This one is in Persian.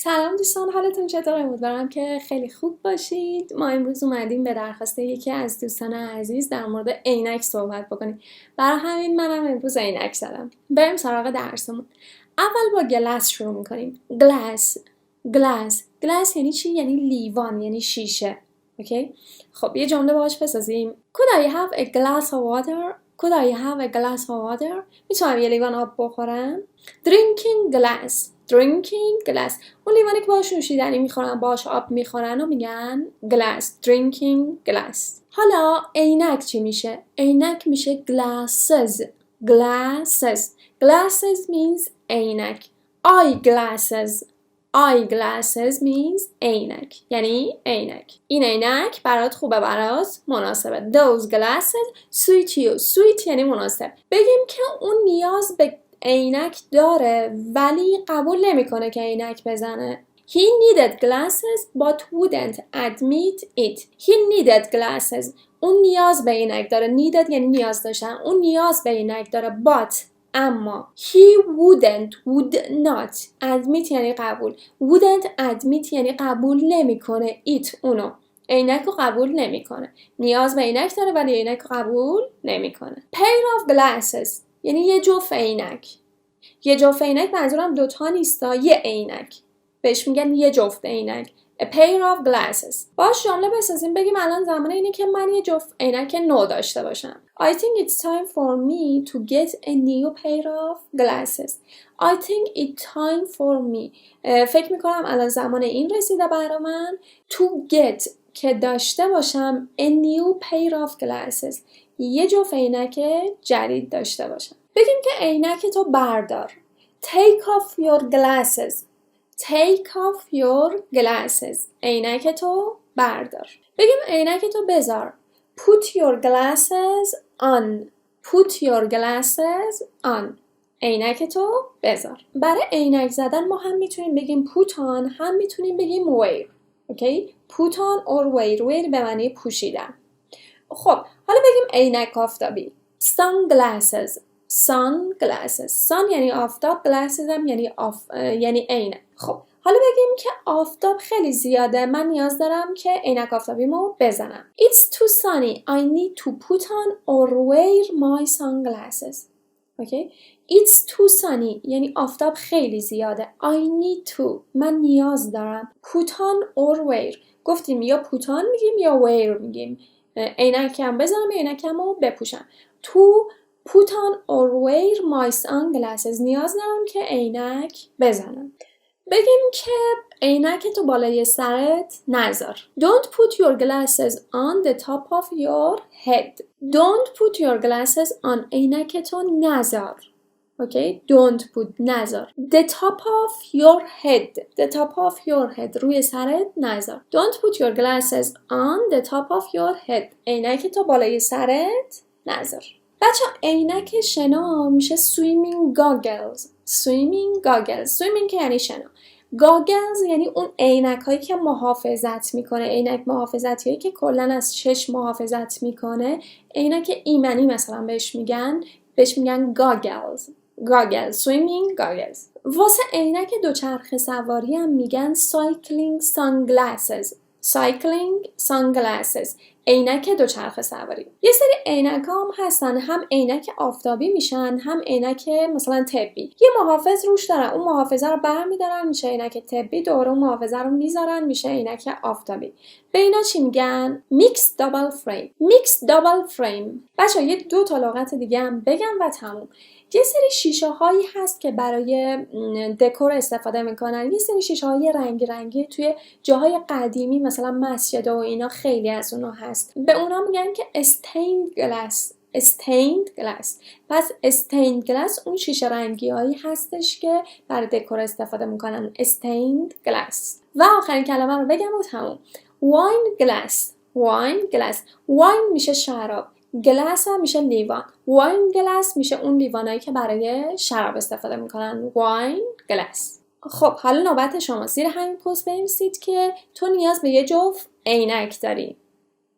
سلام دوستان، حالتون چطوره؟ امیدوارم که خیلی خوب باشید. ما امروز اومدیم به درخواست یکی از دوستان عزیز در مورد عینک صحبت بکنیم. برای همین منم امروز عینک زدم. بریم سراغ درسمون. اول با گلاس شروع میکنیم. گلاس یعنی چی؟ یعنی لیوان، یعنی شیشه. اوکی؟ خب یه جمله باهاش بسازیم. Could I have a glass of water? Could I have a glass of water? میتونم یه لیوان آب بخورم؟ Drinking glass. اون لیوانی که باهاش نوشیدنی میخورن، باهاش آب میخورن و میگن glass. Drinking glass. حالا عینک چی میشه؟ عینک میشه glasses. Glasses means عینک. Eyeglasses means عینک، یعنی عینک. این عینک برات خوبه، برات مناسبه. Those glasses suit you. Suit یعنی مناسب. بگیم که اون نیاز به عینک داره ولی قبول نمیکنه که عینک بزنه. He needed glasses but wouldn't admit it. He needed glasses. اون نیاز به عینک داره. needed یعنی نیاز داشتن. اون نیاز به عینک داره but اما he would not admit یعنی قبول. wouldn't admit یعنی قبول نمیکنه it اونو. عینک رو قبول نمیکنه. نیاز به عینک داره ولی عینک رو قبول نمیکنه. pair of glasses یعنی یه جفت عینک. یه جفت عینک منظورم دوتا نیستا، یه عینک. بهش میگن یه جفت عینک. A pair of glasses. باش جمله بسازیم، بگیم الان زمان اینه که من یه جفت عینک نو داشته باشم. I think it's time for me to get a new pair of glasses. I think it's time for me. فکر میکنم الان زمان این رسیده برای من to get که داشته باشم a new pair of glasses. یه جفت عینک جدید داشته باشم. بگیم که عینک تو بردار. Take off your glasses. Take off your glasses. عینک تو بردار. بگیم عینک تو بذار. Put your glasses on. Put your glasses on. عینک تو بذار. برای عینک زدن ما هم میتونیم بگیم put on، هم میتونیم بگیم wear. اوکی؟ Put on or wear. wear به معنی پوشیدن. خب حالا بگیم عینک آفتابی. Sunglasses. Sun یعنی آفتاب، glasses هم یعنی عینک. خب حالا بگیم که آفتاب خیلی زیاده، من نیاز دارم که عینک آفتابیمو بزنم. It's too sunny. I need to put on or wear my sunglasses. Okay? It's too sunny یعنی آفتاب خیلی زیاده. I need to من نیاز دارم. Put on or wear. گفتیم یا put on میگیم یا wear میگیم. عینکم بزنم، عینکمو بپوشم. To put on or wear my sunglasses. نیاز دارم که عینک بزنم. بگیم که عینک تو بالای سرت نذار. Don't put your glasses on the top of your head. Don't put your glasses on. عینک تو نذار. Okay? Don't put نذار. The top of your head. The top of your head. روی سرت نذار. Don't put your glasses on the top of your head. عینک تو بالای سرت نذار. بچه عینک شنا میشه swimming goggles. Swimming که یعنی شنا. goggles یعنی اون عینک هایی که محافظت میکنه. عینک محافظتی هایی که کلن از چشم محافظت میکنه. عینک ایمنی مثلا بهش میگن goggles. Swimming goggles. واسه عینک دوچرخه سواری هم میگن cycling sunglasses. عینک دوچرخه سواری. یه سری عینک هم هستن، هم عینک آفتابی میشن، هم عینک مثلا طبی. یه محافظ روش دارن، اون محافظه رو برمیدارن میشه عینک طبی، دوره اون محافظه رو میذارن میشه عینک آفتابی. به اینا چی میگن؟ Mixed double frame. بچه‌ها یه 2 تا لغت دیگه هم بگم و تموم. یه سری شیشه هایی هست که برای دکور استفاده میکنن. یه سری شیشه های رنگی توی جاهای قدیمی مثلا مسجد و اینا خیلی از اونا هست. به اونا میگن که stained glass. پس stained glass اون شیشه رنگی هایی هستش که برای دکور استفاده میکنن. stained glass. و آخرین کلمه رو بگم و تموم. wine میشه شراب. گلاس هم میشه لیوان. واین گلاس میشه اون لیوانایی که برای شراب استفاده میکنن. واین گلاس. خب حالا نوبت شما. زیر همین پست بنویسید که تو نیاز به یه جفت عینک داری.